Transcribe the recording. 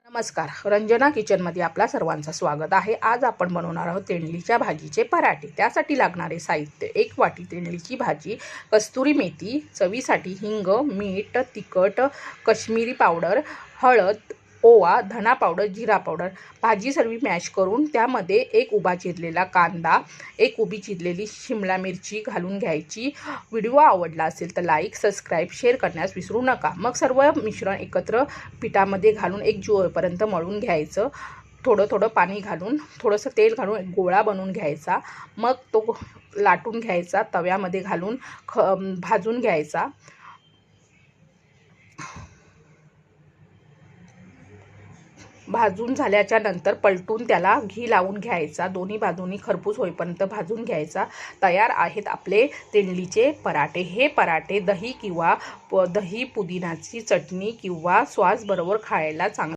नमस्कार, रंजना किचनमध्ये आपल्या सर्वांचं स्वागत आहे। आज आपण बनवणार आहोत तेंडलीच्या भाजीचे पराठे। त्यासाठी लागणारे साहित्य: 1 वाटी तेंडलीची भाजी, कस्तुरी मेथी, चवीसाठी हिंग, मीठ, तिखट, काश्मीरी पावडर, हळद, ओवा, धना पावडर, जिरा पावडर। भाजी सर्व मॅश करून त्यामध्ये 1 उभा चिरलेला कांदा, 1 उभी चिरलेली शिमला मिरची घालून घ्यायची। व्हिडिओ आवडला असेल तर लाईक, सबस्क्राईब, शेअर करण्यास विसरू नका। मग सर्व मिश्रण एकत्र पिठामध्ये घालून एकजीव होईपर्यंत मळून घ्यायचं। थोडं थोडं पाणी घालून, थोडंसं तेल घालून एक गोळा बनवून घ्यायचा। मग तो लाटून घ्यायचा, तव्यामध्ये घालून भाजून घ्यायचा। भाजून झाल्याच्या नंतर पलटून त्याला घी लावून घ्यायचा। दोन्ही बाजूनी खरपूस होईपर्यंत भाजून घ्यायचा। तयार आहेत आपले तेंडलीचे पराठे। हे पराठे दही किंवा दही पुदिनाची चटणी किंवा सॉस बरोबर खायला चांगले